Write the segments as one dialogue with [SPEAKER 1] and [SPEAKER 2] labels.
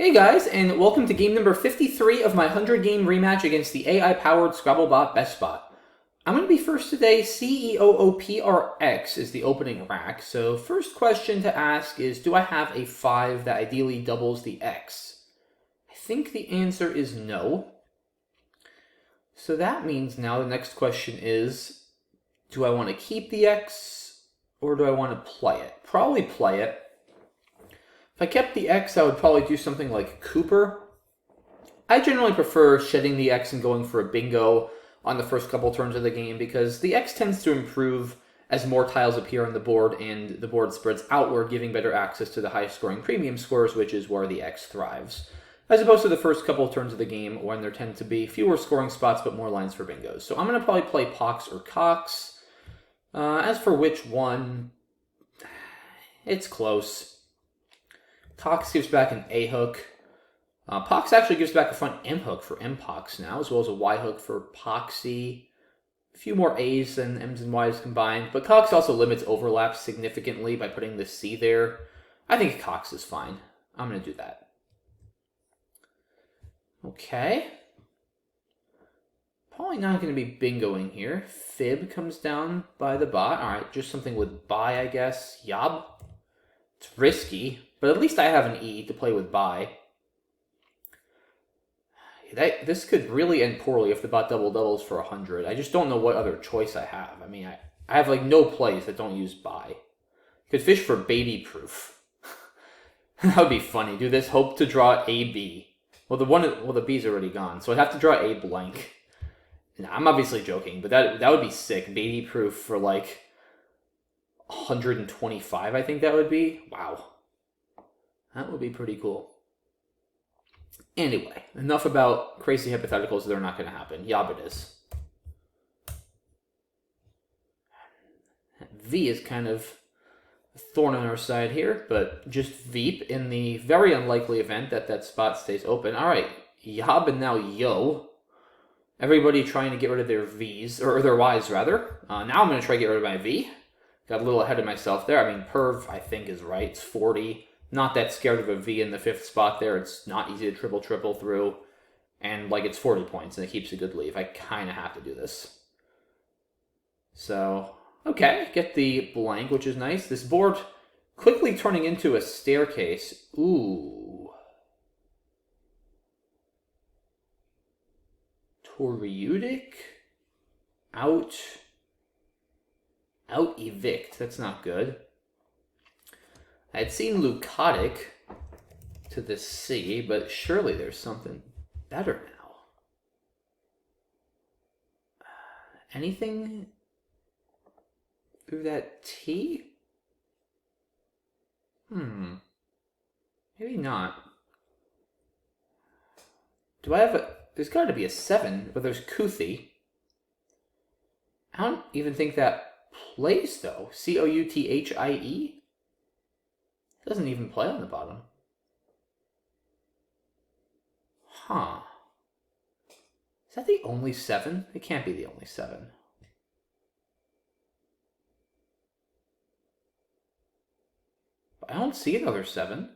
[SPEAKER 1] Hey guys, and welcome to game number 53 of my 100-game rematch against the AI-powered Scrabble BestBot. I'm going to be first today. CEOOPRX is the opening rack. So first question to ask is, do I have a 5 that ideally doubles the X? I think the answer is no. So that means now the next question is, do I want to keep the X or do I want to play it? Probably play it. If I kept the X, I would probably do something like Cooper. I generally prefer shedding the X and going for a bingo on the first couple turns of the game because the X tends to improve as more tiles appear on the board and the board spreads outward, giving better access to the highest scoring premium scores, which is where the X thrives. As opposed to the first couple turns of the game when there tend to be fewer scoring spots but more lines for bingos. So I'm going to probably play Pox or Cox. As for which one, it's close. Cox gives back an A hook. Pox actually gives back a fun M hook for M-Pox now, as well as a Y hook for Poxy. A few more A's than M's and Y's combined, but Cox also limits overlaps significantly by putting the C there. I think Cox is fine. I'm going to do that. Okay. Probably not going to be bingoing here. Fib comes down by the bot. Alright, just something with buy, I guess. Yob. It's risky. But at least I have an E to play with buy. This could really end poorly if the bot doubles for 100. I just don't know what other choice I have. I mean, I have like no plays that don't use buy. Could fish for baby proof. That would be funny. Do this, hope to draw a B. Well, the B's already gone, so I'd have to draw a blank. Nah, I'm obviously joking, but that would be sick. Baby proof for like 125, I think that would be. Wow. That would be pretty cool. Anyway, enough about crazy hypotheticals that are not going to happen. Yob it is. V is kind of a thorn on our side here, but just Veep in the very unlikely event that that spot stays open. All right, Yob and now Yo. Everybody trying to get rid of their V's, or their Y's rather. Now I'm going to try to get rid of my V. Got a little ahead of myself there. I mean, Perv, I think, is right. It's 40. Not that scared of a V in the 5th spot there. It's not easy to triple through. And, like, it's 40 points, and it keeps a good leave. I kind of have to do this. So, okay. Get the blank, which is nice. This board quickly turning into a staircase. Ooh. Toriudic? Out evict. That's not good. I had seen Leucotic to the C, but surely there's something better now. Anything through that T? Maybe not. Do I have a... There's got to be a 7, but there's Kuthi. I don't even think that plays, though. Couthie? Doesn't even play on the bottom. Huh. Is that the only 7? It can't be the only 7. But I don't see another 7.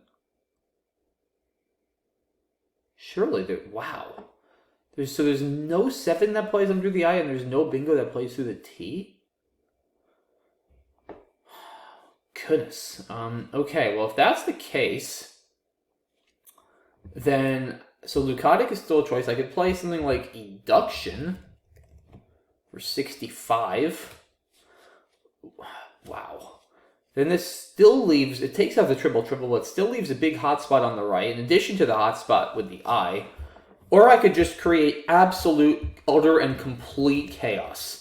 [SPEAKER 1] Surely there... Wow. There's no 7 that plays under the I, and there's no bingo that plays through the T? Goodness. Okay, well, if that's the case, then... So Leucotic is still a choice. I could play something like Eduction for 65. Wow. Then this still leaves... It takes out the triple, but still leaves a big hotspot on the right, in addition to the hotspot with the I. Or I could just create absolute, utter, and complete chaos.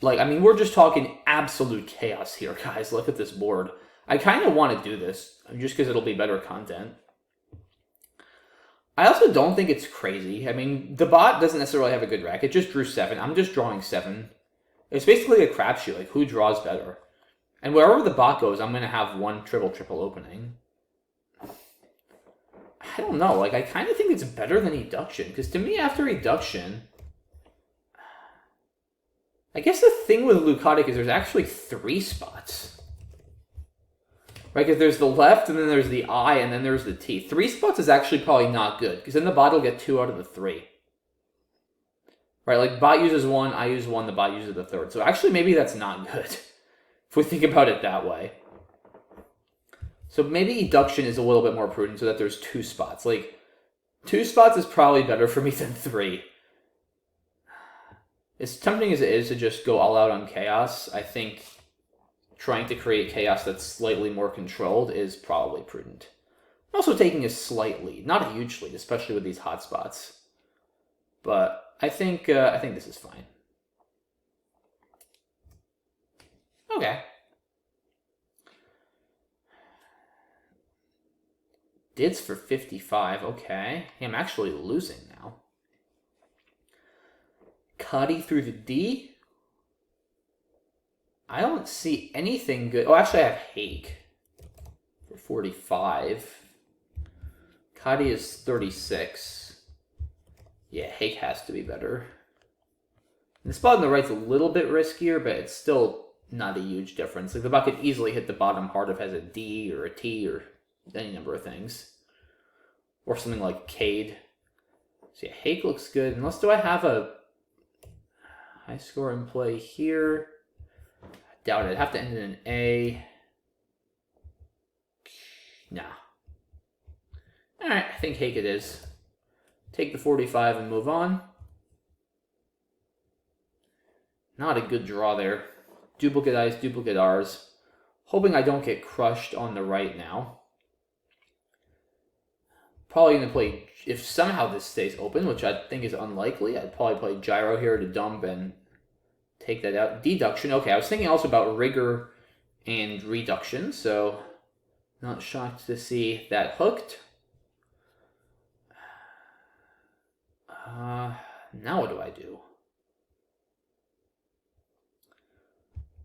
[SPEAKER 1] Like, I mean, we're just talking absolute chaos here, guys. Look at this board. I kind of want to do this, just because it'll be better content. I also don't think it's crazy. I mean, the bot doesn't necessarily have a good rack. It just drew 7. I'm just drawing 7. It's basically a crapshoot, like, who draws better? And wherever the bot goes, I'm going to have one triple opening. I don't know. Like, I kind of think it's better than Eduction, because to me, after Eduction... I guess the thing with Leucotic is there's actually 3 spots. Right, because there's the left, and then there's the I, and then there's the T. 3 spots is actually probably not good, because then the bot will get 2 out of the 3. Right, like bot uses 1, I use 1, the bot uses the third. So actually maybe that's not good, if we think about it that way. So maybe eduction is a little bit more prudent so that there's 2 spots. Like, 2 spots is probably better for me than 3. As tempting as it is to just go all out on chaos, I think trying to create chaos that's slightly more controlled is probably prudent. Also taking a slight lead, not a huge lead, especially with these hotspots. But I think this is fine. Okay. Dids for 55, okay. Hey, I'm actually losing now. Cuddy through the D. I don't see anything good. Oh, actually I have Hake for 45. Cuddy is 36. Yeah, Hake has to be better. And the spot on the right's a little bit riskier, but it's still not a huge difference. Like the bot could easily hit the bottom part if it has a D or a T or any number of things. Or something like cede. So yeah, Hake looks good. Unless, do I have a high score in play here? I doubt it. I'd have to end in an A. Nah. Alright, I think Hake it is. Take the 45 and move on. Not a good draw there. Duplicate I's, duplicate R's. Hoping I don't get crushed on the right now. Probably going to play, if somehow this stays open, which I think is unlikely, I'd probably play gyro here to dump and take that out. Deduction, okay, I was thinking also about rigor and reduction, so not shocked to see that hooked. Now what do I do?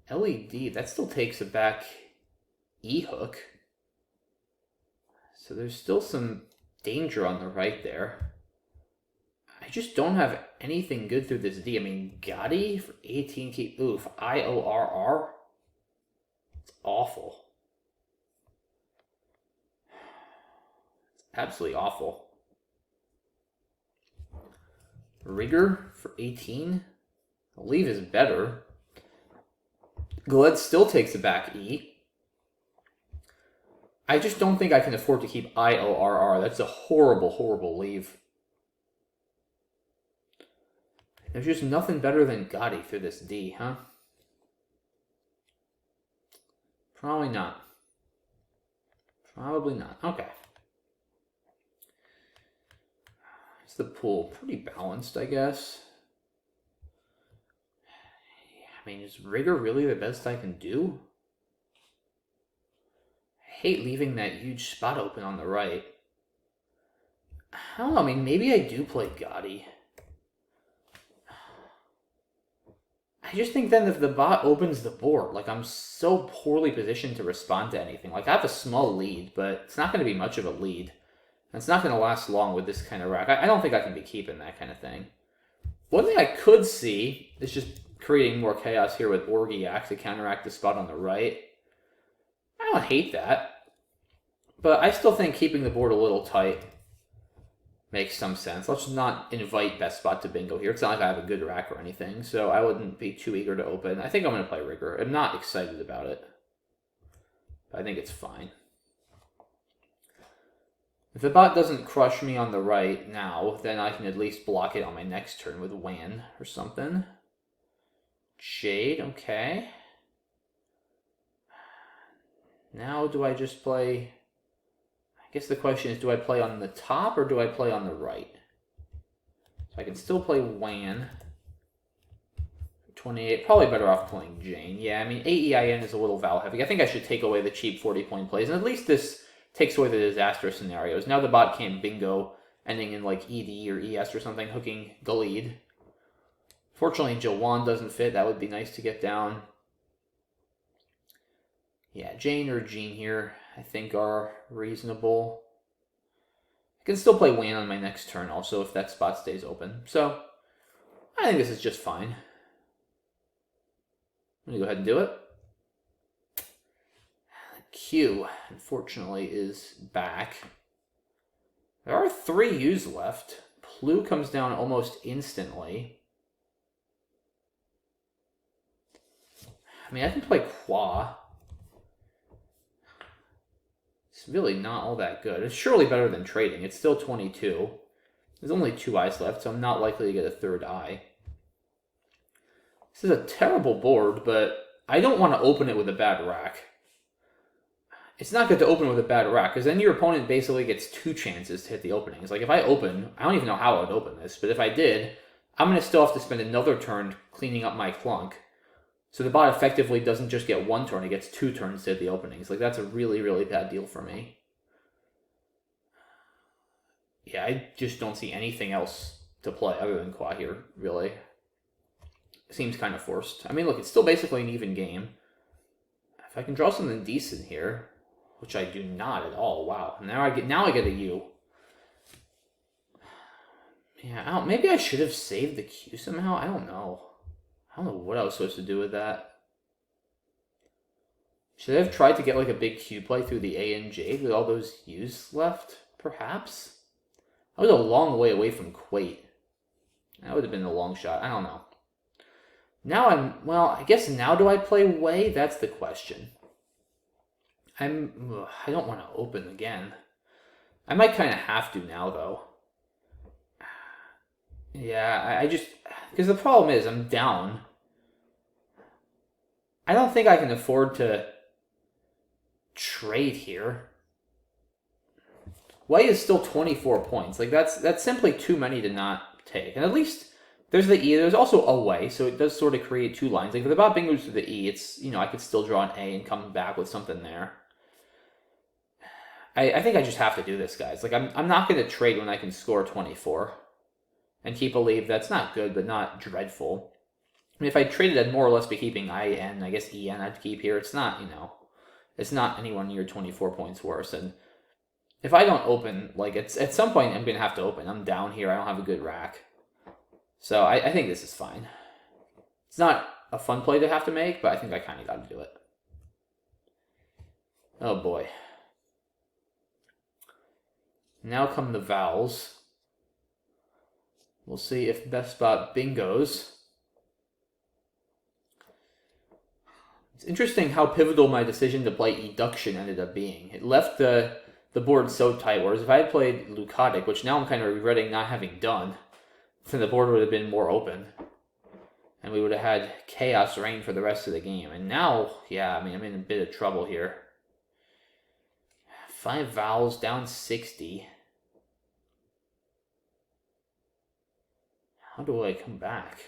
[SPEAKER 1] LED, that still takes it back E hook. So there's still some danger on the right there. I just don't have anything good through this D. I mean, Gotti for 18 key. Oof, IORR? It's awful. It's absolutely awful. Rigor for 18. Leave is better. Gled still takes it back E. I just don't think I can afford to keep IORR. That's a horrible, horrible leave. There's just nothing better than Gotti through this D, huh? Probably not. Probably not. Okay. It's the pool. Pretty balanced, I guess. I mean, is rigor really the best I can do? I hate leaving that huge spot open on the right. I don't know, I mean, maybe I do play Gotti. I just think then if the bot opens the board, like I'm so poorly positioned to respond to anything. Like I have a small lead, but it's not going to be much of a lead. And it's not going to last long with this kind of rack. I don't think I can be keeping that kind of thing. One thing I could see is just creating more chaos here with Orgiac to counteract the spot on the right. I don't hate that. But I still think keeping the board a little tight makes some sense. Let's not invite BestBot to bingo here. It's not like I have a good rack or anything, so I wouldn't be too eager to open. I think I'm going to play rigor. I'm not excited about it. But I think it's fine. If the bot doesn't crush me on the right now, then I can at least block it on my next turn with Wan or something. Shade, okay. Now do I just play... I guess the question is, do I play on the top or do I play on the right? So I can still play Wan. 28, probably better off playing Jane. Yeah, I mean, AEIN is a little Val heavy. I think I should take away the cheap 40-point plays, and at least this takes away the disastrous scenarios. Now the bot can't bingo, ending in like ED or ES or something, hooking Galid. Fortunately, Jawan doesn't fit. That would be nice to get down. Yeah, Jane or Jean here, I think, are reasonable. I can still play Wan on my next turn also if that spot stays open. So, I think this is just fine. I'm going to go ahead and do it. Q, unfortunately, is back. There are 3 U's left. Plu comes down almost instantly. I mean, I can play Qua. It's really not all that good. It's surely better than trading. It's still 22. There's only 2 eyes left, so I'm not likely to get a 3rd eye. This is a terrible board, but I don't want to open it with a bad rack. It's not good to open with a bad rack, because then your opponent basically gets 2 chances to hit the openings. Like, if I open, I don't even know how I would open this, but if I did, I'm going to still have to spend another turn cleaning up my clunk. So the bot effectively doesn't just get 1 turn, it gets 2 turns to hit the openings. Like, that's a really, really bad deal for me. Yeah, I just don't see anything else to play other than Qua here, really. It seems kind of forced. I mean, look, it's still basically an even game. If I can draw something decent here, which I do not at all. Wow. Now I get a U. Yeah, maybe I should have saved the Q somehow. I don't know. I don't know what I was supposed to do with that. Should I have tried to get like a big Q play through the A and J with all those U's left? Perhaps? I was a long way away from Quate. That would have been a long shot. I don't know. Now well, I guess now do I play Way? That's the question. I don't want to open again. I might kind of have to now, though. Yeah, I just... Because the problem is, I'm down. I don't think I can afford to trade here. Way is still 24 points. Like, that's simply too many to not take. And at least there's the E. There's also a Way, so it does sort of create 2 lines. Like, if the bot bingos to the E, it's, you know, I could still draw an A and come back with something there. I think I just have to do this, guys. Like, I'm not going to trade when I can score 24. And keep a lead that's not good, but not dreadful. I mean, if I traded, I'd more or less be keeping IN. I guess EN I'd keep here. It's not, you know, it's not anywhere near 24 points worse. And if I don't open, like, it's at some point I'm going to have to open. I'm down here. I don't have a good rack. So I think this is fine. It's not a fun play to have to make, but I think I kind of got to do it. Oh, boy. Now come the vowels. We'll see if BestBot bingos. It's interesting how pivotal my decision to play Eduction ended up being. It left the board so tight, whereas if I had played Leucotic, which now I'm kind of regretting not having done, then the board would have been more open. And we would have had chaos reign for the rest of the game. And now, yeah, I mean, I'm in a bit of trouble here. 5 vowels, down 60. How do I come back?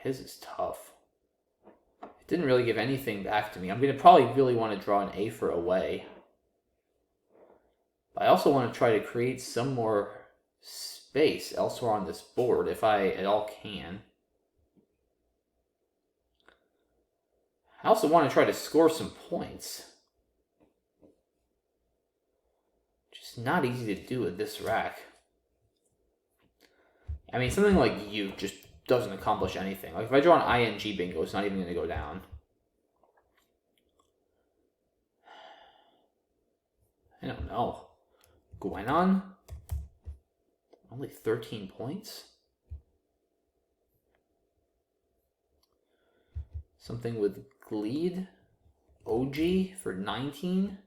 [SPEAKER 1] His is tough. It didn't really give anything back to me. I'm going to probably really want to draw an A for Away. But I also want to try to create some more space elsewhere on this board, if I at all can. I also want to try to score some points. Just not easy to do with this rack. I mean, something like U just doesn't accomplish anything. Like, if I draw an ING bingo, it's not even going to go down. I don't know. Gwenon? Only 13 points? Something with Gleed? OG for 19?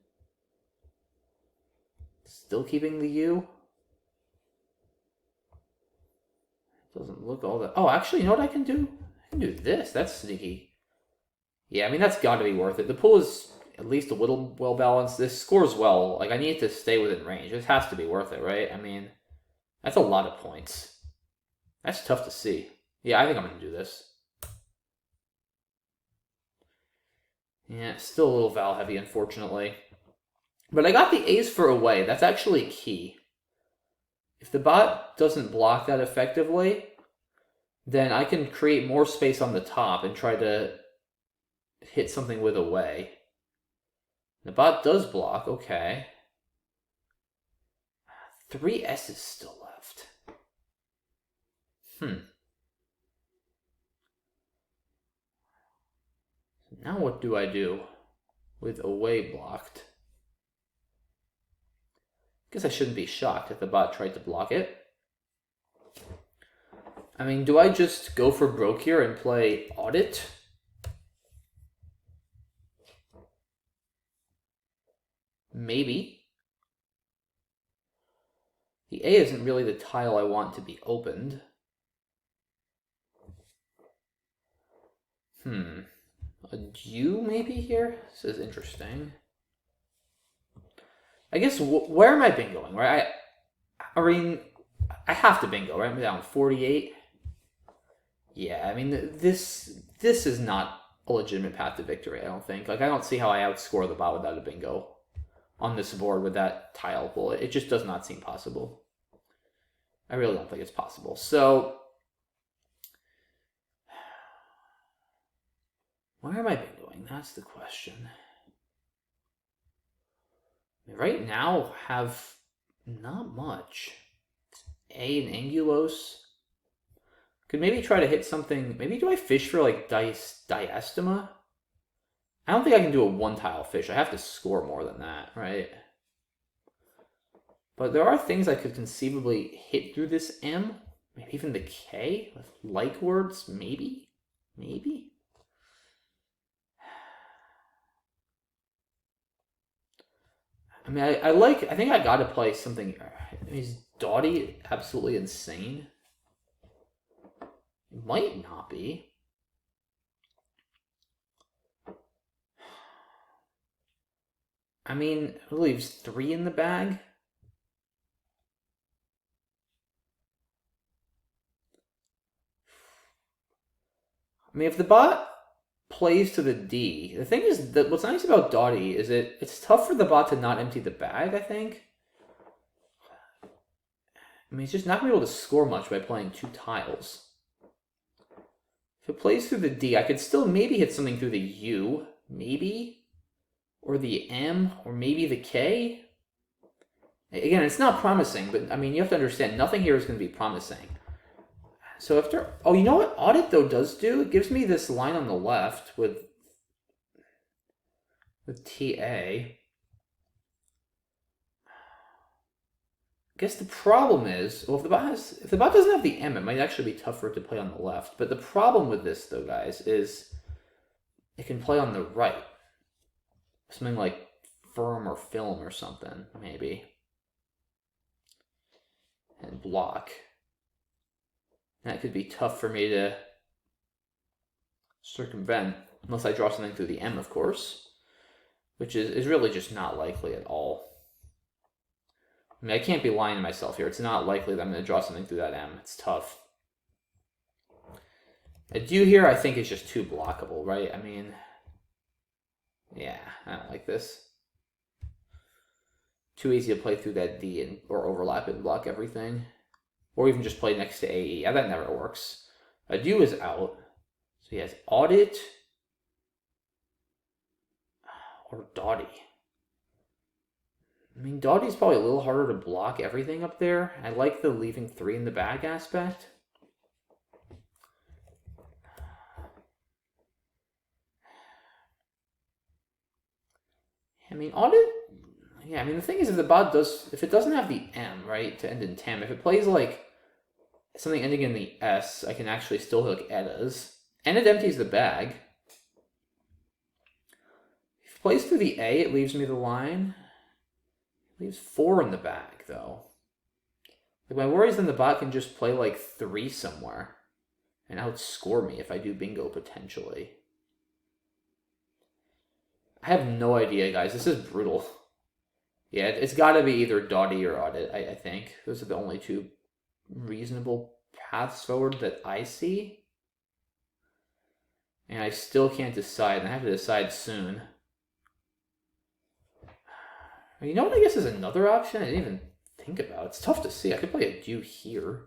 [SPEAKER 1] Still keeping the U? Doesn't look all that... Oh, actually, you know what I can do? I can do this. That's sneaky. Yeah, I mean, that's got to be worth it. The pool is at least a little well-balanced. This scores well. Like, I need to stay within range. This has to be worth it, right? I mean, that's a lot of points. That's tough to see. Yeah, I think I'm going to do this. Yeah, still a little Val heavy, unfortunately. But I got the A's for Away. That's actually key. If the bot doesn't block that effectively, then I can create more space on the top and try to hit something with Away. The bot does block, okay. 3 S's still left. Now what do I do with away blocked? Guess I shouldn't be shocked if the bot tried to block it. I mean, do I just go for broke here and play audit? Maybe. The A isn't really the tile I want to be opened. A U maybe here? This is interesting. I guess, where am I bingoing, right? I mean, I have to bingo, right? I'm down 48. Yeah, I mean, this is not a legitimate path to victory, I don't think. Like, I don't see how I outscore the bot without a bingo on this board with that tile pool. It just does not seem possible. I really don't think it's possible. So, where am I bingoing? That's the question. Right now, have not much. A and Angulos. Could maybe try to hit something. Maybe do I fish for like diastema? I don't think I can do a one-tile fish. I have to score more than that, right? But there are things I could conceivably hit through this M. Maybe even the K with like words. Maybe. Maybe. I mean, I think I gotta play something. Is Doughty absolutely insane? It might not be. I mean, it leaves 3 in the bag. I mean, if the bot plays to the D, the thing is that what's nice about Doughty is it's tough for the bot to not empty the bag, I think. I mean, it's just not going to be able to score much by playing 2 tiles. If it plays through the D, I could still maybe hit something through the U, maybe, or the M, or maybe the K. Again, it's not promising, but I mean, you have to understand, nothing here is going to be promising. So after, oh, you know what audit though does do? It gives me this line on the left with TA. I guess the problem is, well, if the bot doesn't have the M, it might actually be tough for it to play on the left. But the problem with this, though, guys, is it can play on the right. Something like firm or film or something, maybe. And block. That could be tough for me to circumvent, unless I draw something through the M, of course, which is really just not likely at all. I mean, I can't be lying to myself here. It's not likely that I'm going to draw something through that M. It's tough. A do here, I think, is just too blockable, right? I mean, yeah, I don't like this. Too easy to play through that D or overlap it and block everything. Or even just play next to AE. Yeah, that never works. A do is out. So he has audit or Doughty. I mean, Doughty's probably a little harder to block everything up there. I like the leaving 3 in the bag aspect. I mean, audit. Yeah, I mean, the thing is, if the bot if it doesn't have the M, right, to end in TEM, if it plays like something ending in the S, I can actually still hook Eddas. And it empties the bag. If it plays through the A, it leaves me the line. It leaves 4 in the bag, though. Like, my worry is then the bot can just play like 3 somewhere and outscore me if I do bingo potentially. I have no idea, guys. This is brutal. Yeah, it's got to be either Doughty or audit, I think. Those are the only 2 reasonable paths forward that I see. And I still can't decide, and I have to decide soon. You know what I guess is another option I didn't even think about? It's tough to see. I could play a do here.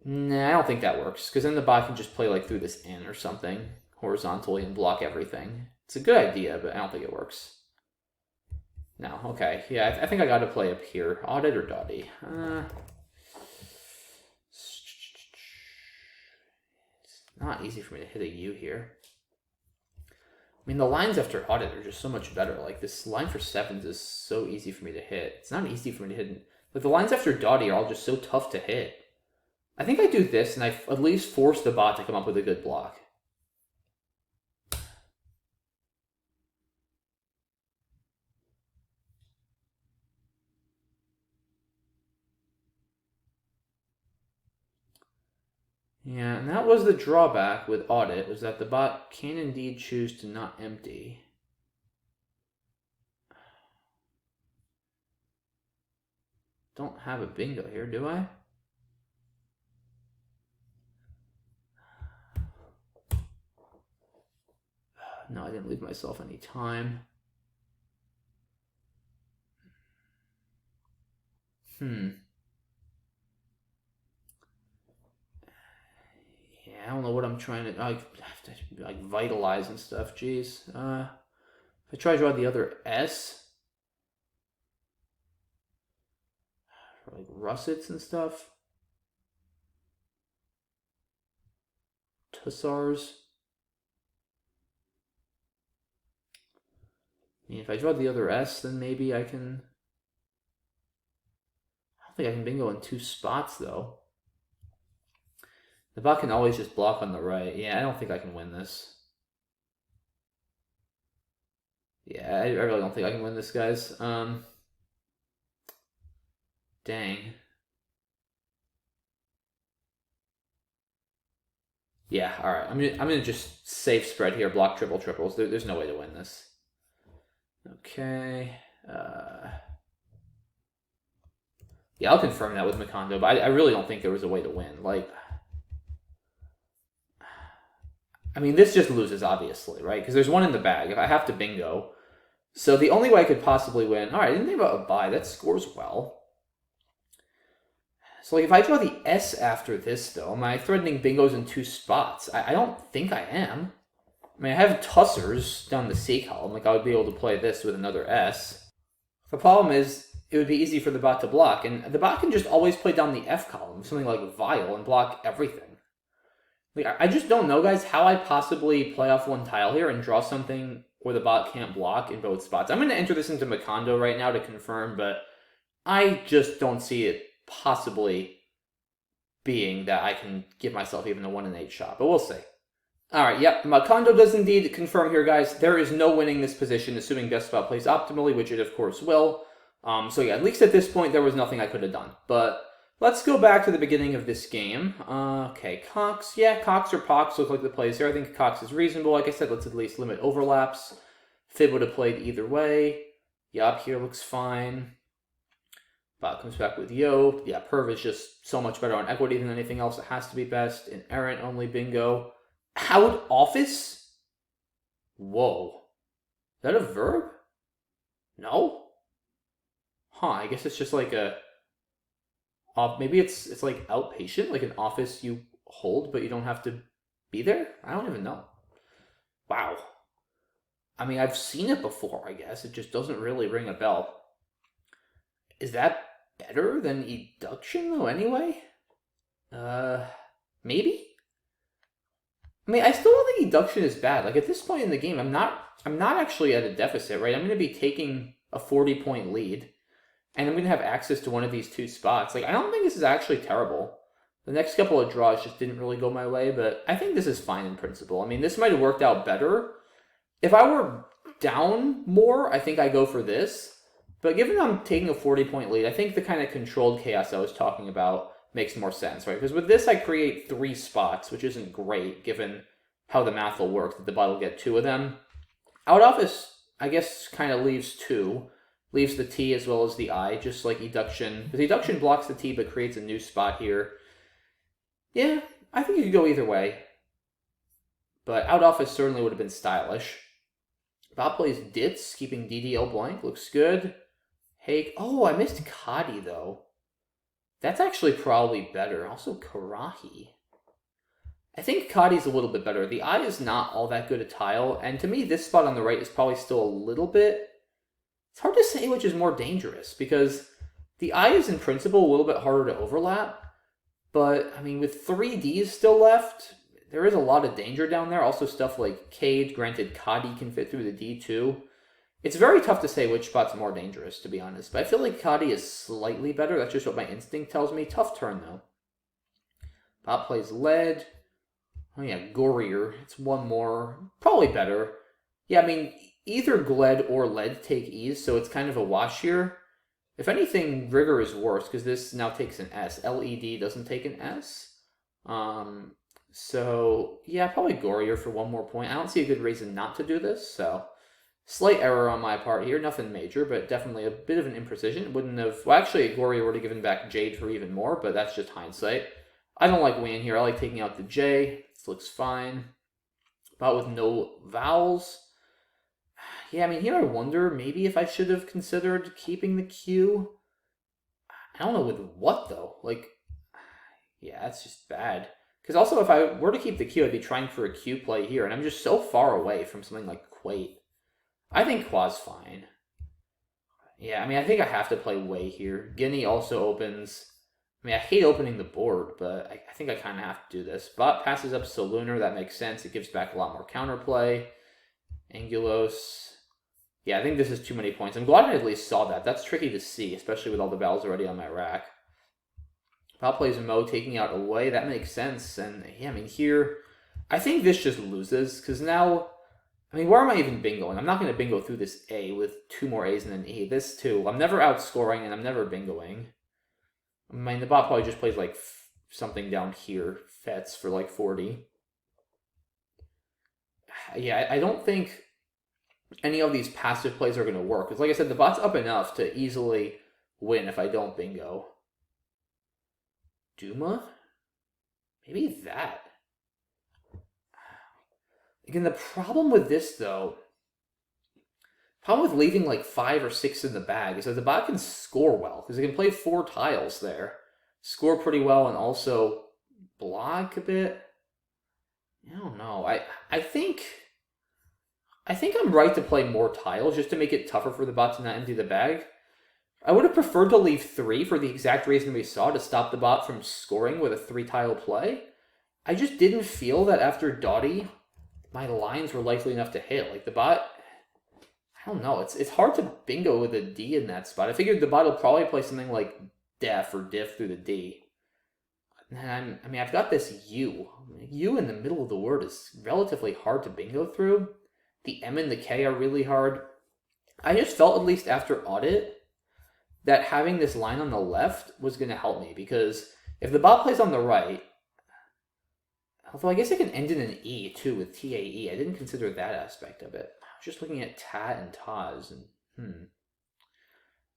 [SPEAKER 1] Nah, I don't think that works, because then the bot can just play like through this N or something horizontally and block everything. It's a good idea, but I don't think it works. No, okay. Yeah, I think I got to play up here. Audit or Doughty? It's not easy for me to hit a U here. I mean, the lines after audit are just so much better. Like, this line for 7s is so easy for me to hit. It's not easy for me to hit. But the lines after Dottie are all just so tough to hit. I think I do this, and I at least force the bot to come up with a good block. Yeah, and that was the drawback with audit, was that the bot can indeed choose to not empty. Don't have a bingo here, do I? No, I didn't leave myself any time. Yeah, I don't know what I'm trying to... I have to like vitalize and stuff. Jeez. If I try to draw the other S, for like russets and stuff. Tussars. I mean, if I draw the other S, then maybe I can... I don't think I can bingo in 2 spots, though. The bot can always just block on the right. Yeah, I don't think I can win this. Yeah, I really don't think I can win this, guys. Dang. Yeah, all right. I'm gonna just safe spread here, block triples. There's no way to win this. Okay. Yeah, I'll confirm that with Macondo, but I really don't think there was a way to win. Like, I mean, this just loses, obviously, right? Because there's one in the bag. If I have to bingo. So the only way I could possibly win... All right, I didn't think about a buy. That scores well. So, like, if I draw the S after this, though, am I threatening bingos in 2 spots? I don't think I am. I mean, I have tussers down the C column. Like, I would be able to play this with another S. The problem is, it would be easy for the bot to block. And the bot can just always play down the F column, something like Vile, and block everything. Like, I just don't know, guys, how I possibly play off one tile here and draw something where the bot can't block in both spots. I'm going to enter this into Macondo right now to confirm, but I just don't see it possibly being that I can give myself even a 1 in 8 shot, but we'll see. All right, yep, Macondo does indeed confirm here, guys. There is no winning this position, assuming BestBot plays optimally, which it, of course, will. So yeah, at least at this point, there was nothing I could have done, but... Let's go back to the beginning of this game. Okay, Cox. Yeah, Cox or Pox look like the plays here. I think Cox is reasonable. Like I said, let's at least limit overlaps. Fib would have played either way. Yob here looks fine. Bot comes back with Yo. Yeah, Perv is just so much better on equity than anything else. It has to be best. Inerrant only bingo. Out office? Whoa. Is that a verb? No? Huh, I guess it's just like a... maybe it's like outpatient, like an office you hold, but you don't have to be there? I don't even know. Wow. I mean, I've seen it before, I guess. It just doesn't really ring a bell. Is that better than eduction, though, anyway? Maybe? I mean, I still don't think eduction is bad. Like, at this point in the game, I'm not actually at a deficit, right? I'm going to be taking a 40-point lead. And I'm going to have access to one of these 2 spots. Like, I don't think this is actually terrible. The next couple of draws just didn't really go my way, but I think this is fine in principle. I mean, this might have worked out better. If I were down more, I think I go for this. But given I'm taking a 40-point lead, I think the kind of controlled chaos I was talking about makes more sense, right? Because with this, I create 3 spots, which isn't great, given how the math will work, that the bot will get 2 of them. Out office, I guess, kind of leaves 2. Leaves the T as well as the I, just like eduction. Because eduction blocks the T but creates a new spot here. Yeah, I think you could go either way. But out office certainly would have been stylish. Bot plays Ditz, keeping DDL blank. Looks good. Hake. Oh, I missed Kadi, though. That's actually probably better. Also, Karahi. I think Kadi's a little bit better. The I is not all that good a tile. And to me, this spot on the right is probably still a little bit... It's hard to say which is more dangerous, because the I is in principle a little bit harder to overlap, but, I mean, with 3 Ds still left, there is a lot of danger down there. Also stuff like cede, granted cede can fit through the D too. It's very tough to say which spot's more dangerous, to be honest. But I feel like cede is slightly better. That's just what my instinct tells me. Tough turn, though. Bot plays lead. Oh, yeah, gorier. It's one more. Probably better. Yeah, I mean, either gled or lead take ease, so it's kind of a wash here. If anything, rigor is worse, because this now takes an S. LED doesn't take an S. So, yeah, probably gorier for one more point. I don't see a good reason not to do this, so... Slight error on my part here, nothing major, but definitely a bit of an imprecision. Wouldn't have... Well, actually, Goria would have given back Jade for even more, but that's just hindsight. I don't like winning here. I like taking out the J. This looks fine. But with no vowels. Yeah, I mean, here I wonder maybe if I should have considered keeping the Q. I don't know with what, though. Like, yeah, that's just bad. Because also, if I were to keep the Q, I'd be trying for a Q play here, and I'm just so far away from something like Quate. I think Qua's fine. Yeah, I mean, I think I have to play Way here. Guinea also opens. I mean, I hate opening the board, but I think I kind of have to do this. Bot passes up Solunar. That makes sense. It gives back a lot more counterplay. Angulos. Yeah, I think this is too many points. I'm glad I at least saw that. That's tricky to see, especially with all the vowels already on my rack. Bot plays Mo, taking out Away. That makes sense. And yeah, I mean, here, I think this just loses, because now... I mean, where am I even bingoing? I'm not going to bingo through this A with 2 more A's and an E. This too. I'm never outscoring and I'm never bingoing. I mean, the bot probably just plays like something down here. Fets for like 40. Yeah, I don't think any of these passive plays are going to work. Because like I said, the bot's up enough to easily win if I don't bingo. Duma? Maybe that. Again, the problem with this, though, problem with leaving like 5 or 6 in the bag is that the bot can score well, because it can play 4 tiles there, score pretty well, and also block a bit. I don't know. I think I'm right to play more tiles just to make it tougher for the bot to not empty the bag. I would have preferred to leave 3 for the exact reason we saw, to stop the bot from scoring with a 3-tile play. I just didn't feel that after Dottie, my lines were likely enough to hit. Like, the bot, I don't know. It's hard to bingo with a D in that spot. I figured the bot will probably play something like def or diff through the D. And I mean, I've got this U. U in the middle of the word is relatively hard to bingo through. The M and the K are really hard. I just felt, at least after audit, that having this line on the left was going to help me. Because if the bot plays on the right... Although I guess I can end in an E, too, with TAE. I didn't consider that aspect of it. I was just looking at Tat and Taz, and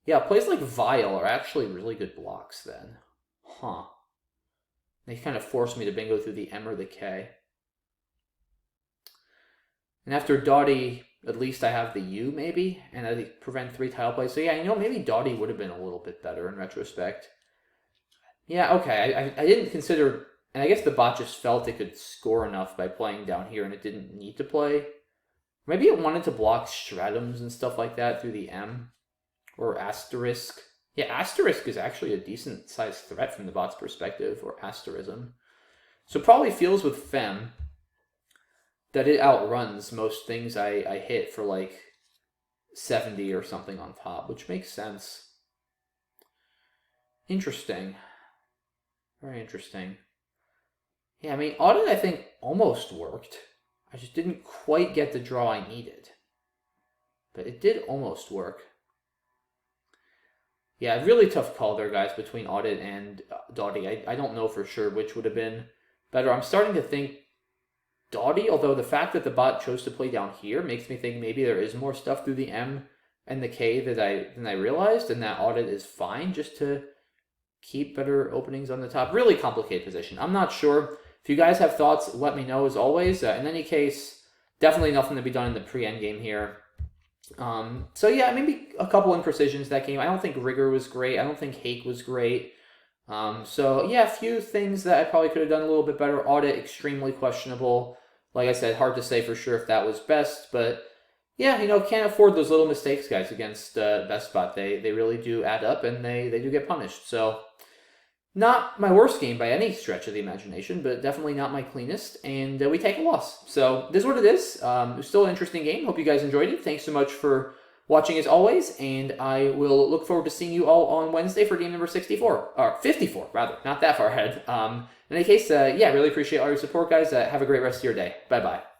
[SPEAKER 1] Yeah, plays like Vile are actually really good blocks, then. Huh. They kind of forced me to bingo through the M or the K. And after Dottie, at least I have the U, maybe? And I prevent 3-tile plays. So yeah, maybe Dottie would have been a little bit better in retrospect. Yeah, okay, I didn't consider... And I guess the bot just felt it could score enough by playing down here and it didn't need to play. Maybe it wanted to block stratums and stuff like that through the M. Or asterisk. Yeah, asterisk is actually a decent sized threat from the bot's perspective, or asterism. So probably feels with Fem that it outruns most things I hit for like 70 or something on top, which makes sense. Interesting. Very interesting. Yeah, I mean, audit I think almost worked. I just didn't quite get the draw I needed. But it did almost work. Yeah, really tough call there, guys, between audit and Dottie. I don't know for sure which would have been better. I'm starting to think Dottie, although the fact that the bot chose to play down here makes me think maybe there is more stuff through the M and the K than I realized, and that audit is fine just to keep better openings on the top. Really complicated position. I'm not sure. If you guys have thoughts, let me know as always. In any case, definitely nothing to be done in the pre-end game here. So yeah, maybe a couple imprecisions that game. I don't think Rigor was great. I don't think Hake was great. So yeah, a few things that I probably could have done a little bit better. Audit, extremely questionable. Like I said, hard to say for sure if that was best, but yeah, can't afford those little mistakes, guys, against BestBot. They really do add up, and they do get punished. So Not my worst game by any stretch of the imagination, but definitely not my cleanest, and we take a loss. So this is what it is. It was still an interesting game. Hope you guys enjoyed it. Thanks so much for watching as always, and I will look forward to seeing you all on Wednesday for game number 64, or 54 rather, not that far ahead. In any case, yeah, really appreciate all your support, guys. Have a great rest of your day. Bye-bye.